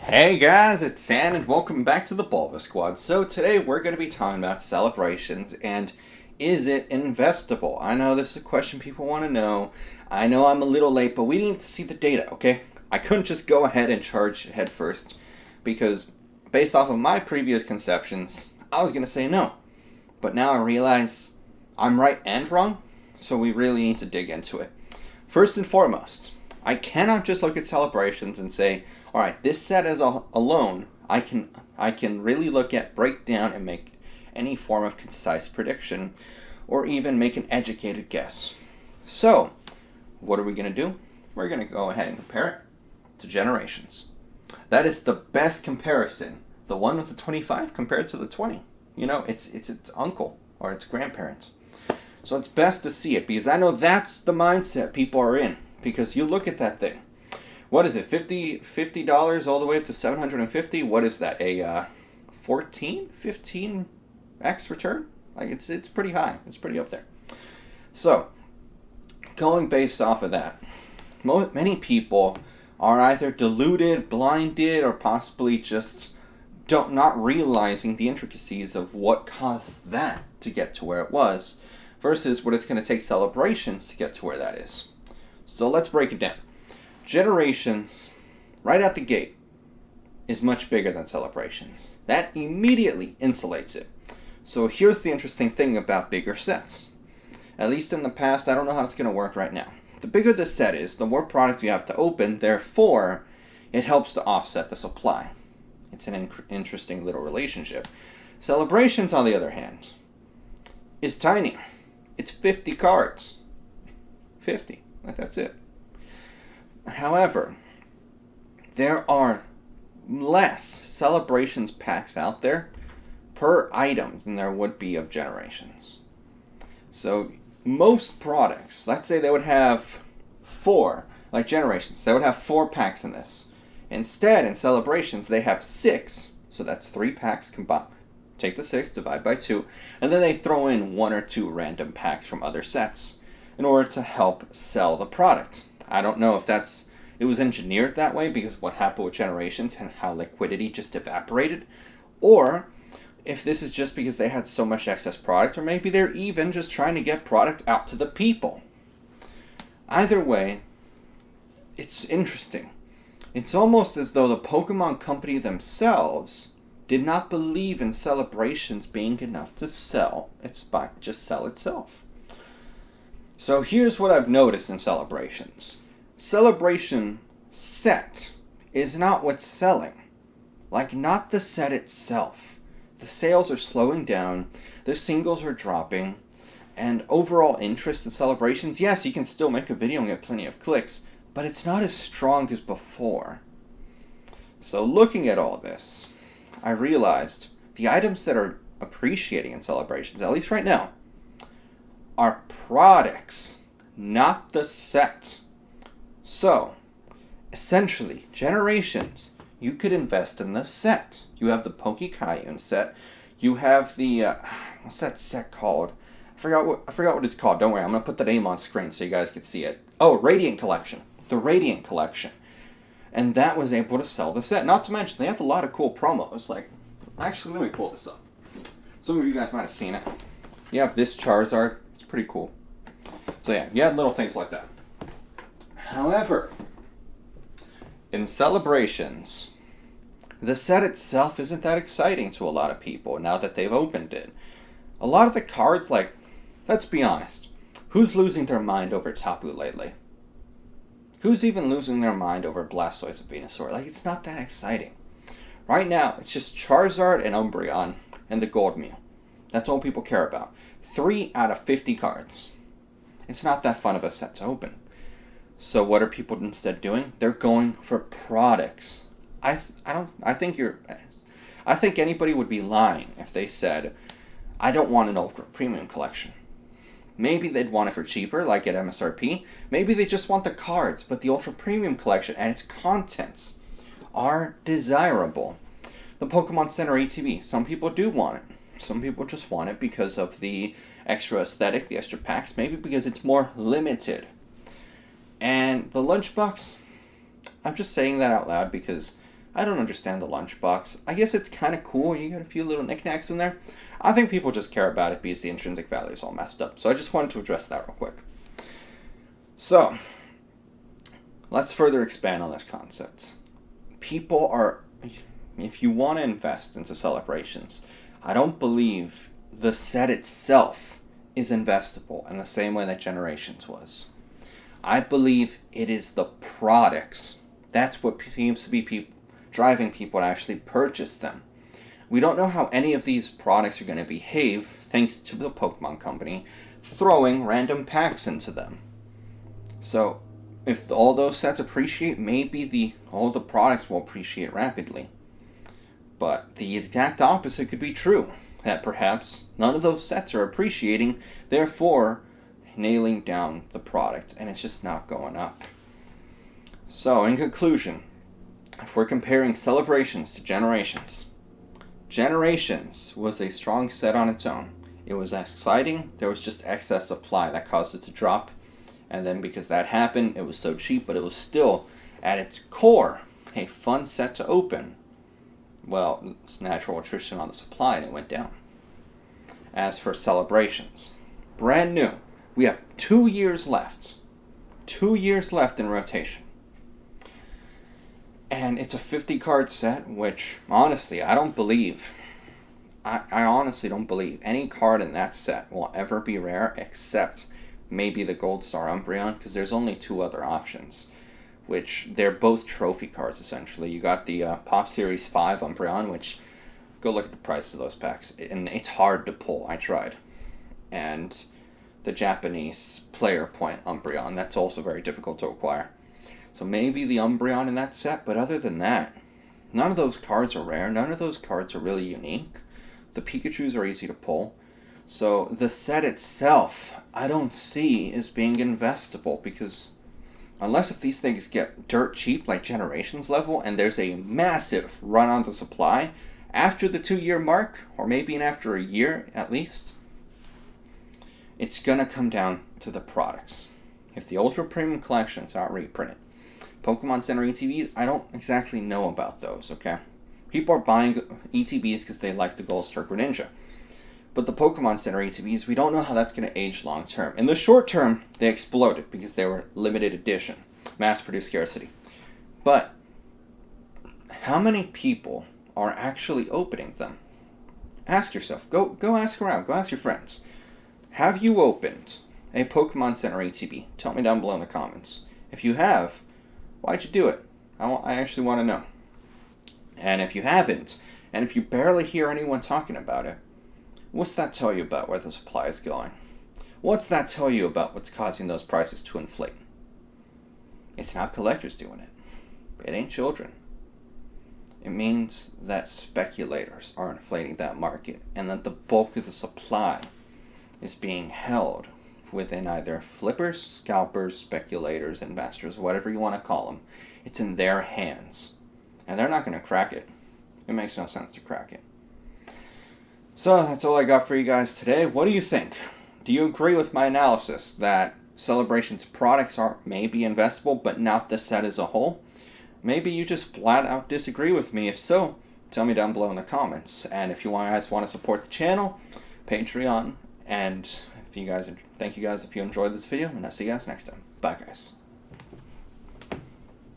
Hey guys, it's Sam and welcome back to the BulbaSquad. So today we're going to be talking about celebrations and is it investable? I know this is a question people want to know. I know I'm a little late, but we need to see the data, okay? I couldn't just go ahead and charge head first because based off of my previous conceptions, I was going to say no. But now I realize I'm right and wrong, so we really need to dig into it. First and foremost, I cannot just look at celebrations and say, all right, this set as alone, I can really look at, break down, and make any form of concise prediction, or even make an educated guess. So, what are we going to do? We're going to go ahead and compare it to generations. That is the best comparison. The one with the 25 compared to the 20. You know, it's its uncle or its grandparents. So it's best to see it because I know that's the mindset people are in. Because you look at that thing. What is it? $50 all the way up to $750? What is that? A 15x return? Like it's pretty high. It's pretty up there. So, going based off of that, many people are either deluded, blinded, or possibly just not realizing the intricacies of what caused that to get to where it was versus what it's going to take celebrations to get to where that is. So let's break it down. Generations, right out the gate, is much bigger than celebrations. That immediately insulates it. So here's the interesting thing about bigger sets. At least in the past, I don't know how it's going to work right now. The bigger the set is, the more products you have to open, therefore, it helps to offset the supply. It's an interesting little relationship. Celebrations, on the other hand, is tiny. It's 50 cards. 50. Like that's it. However, there are less celebrations packs out there per item than there would be of generations. So most products, let's say they would have 4, like generations, they would have 4 packs in this. Instead, in celebrations, they have 6, so that's 3 packs combined. Take the 6, divide by 2, and then they throw in 1 or 2 random packs from other sets in order to help sell the product. I don't know if it was engineered that way because of what happened with generations and how liquidity just evaporated, or if this is just because they had so much excess product, or maybe they're even just trying to get product out to the people. Either way, it's interesting. It's almost as though the Pokemon Company themselves did not believe in celebrations being enough to sell itself. So here's what I've noticed in celebrations. Celebration set is not what's selling. Like, not the set itself. The sales are slowing down, the singles are dropping, and overall interest in celebrations, yes, you can still make a video and get plenty of clicks, but it's not as strong as before. So looking at all this, I realized the items that are appreciating in celebrations, at least right now, are products, not the set. So, essentially, generations, you could invest in the set. You have the Poke-Kayun set. You have the what's that set called? I forgot what it's called. Don't worry, I'm gonna put the name on screen so you guys can see it. Oh, Radiant Collection. The Radiant Collection. And that was able to sell the set. Not to mention, they have a lot of cool promos. Like, actually, let me pull this up. Some of you guys might have seen it. You have this Charizard. It's pretty cool. So yeah, you had little things like that. However, in celebrations, the set itself isn't that exciting to a lot of people now that they've opened it. A lot of the cards, like, let's be honest, who's losing their mind over Tapu lately? Who's even losing their mind over Blastoise and Venusaur? Like, it's not that exciting. Right now, it's just Charizard and Umbreon and the Gold Mew. That's all people care about. 3 out of 50 cards. It's not that fun of a set to open. So what are people instead doing? They're going for products. I think anybody would be lying if they said, I don't want an ultra premium collection. Maybe they'd want it for cheaper, like at MSRP. Maybe they just want the cards, but the ultra premium collection and its contents are desirable. The Pokemon Center ATV, some people do want it. Some people just want it because of the extra aesthetic, the extra packs, maybe because it's more limited. And the lunchbox, I'm just saying that out loud because I don't understand the lunchbox. I guess it's kind of cool. You got a few little knickknacks in there. I think people just care about it because the intrinsic value is all messed up. So I just wanted to address that real quick. So, let's further expand on this concept. People are, if you want to invest into Celebrations, I don't believe the set itself is investable in the same way that Generations was. I believe it is the products. That's what seems to be driving people to actually purchase them. We don't know how any of these products are going to behave thanks to the Pokemon Company throwing random packs into them. So, if all those sets appreciate, maybe all the products will appreciate rapidly. But the exact opposite could be true. That perhaps none of those sets are appreciating, therefore nailing down the product, and it's just not going up. So, in conclusion, if we're comparing Celebrations to Generations, Generations was a strong set on its own. It was exciting, there was just excess supply that caused it to drop, and then because that happened, it was so cheap, but it was still, at its core, a fun set to open. Well, it's natural attrition on the supply, and it went down. As for Celebrations, brand new. We have 2 years left. 2 years left in rotation. And it's a 50 card set, which, honestly, I don't believe. I honestly don't believe any card in that set will ever be rare, except maybe the Gold Star Umbreon, because there's only 2 other options, which they're both trophy cards, essentially. You got the Pop Series 5 Umbreon, which, go look at the price of those packs, and it's hard to pull. I tried. And the Japanese Player Point Umbreon, that's also very difficult to acquire. So maybe the Umbreon in that set, but other than that, none of those cards are rare. None of those cards are really unique. The Pikachus are easy to pull. So the set itself, I don't see as being investable, because unless if these things get dirt cheap like Generations level and there's a massive run on the supply after the 2-year mark, or maybe after a year at least, it's going to come down to the products. If the Ultra Premium Collections aren't reprinted, Pokemon Center ETBs, I don't exactly know about those, okay? People are buying ETBs because they like the Gold Star Greninja. But the Pokemon Center ETBs, we don't know how that's going to age long term. In the short term, they exploded because they were limited edition, mass-produced scarcity. But how many people are actually opening them? Ask yourself. Go ask around. Go ask your friends. Have you opened a Pokemon Center ETB? Tell me down below in the comments. If you have, why'd you do it? I actually want to know. And if you haven't, and if you barely hear anyone talking about it, what's that tell you about where the supply is going? What's that tell you about what's causing those prices to inflate? It's not collectors doing it. It ain't children. It means that speculators are inflating that market, and that the bulk of the supply is being held within either flippers, scalpers, speculators, investors, whatever you want to call them. It's in their hands. And they're not going to crack it. It makes no sense to crack it. So that's all I got for you guys today. What do you think? Do you agree with my analysis that Celebrations products are maybe investable, but not the set as a whole? Maybe you just flat out disagree with me. If so, tell me down below in the comments. And if you guys want to support the channel, Patreon. And thank you guys if you enjoyed this video, and I'll see you guys next time. Bye, guys.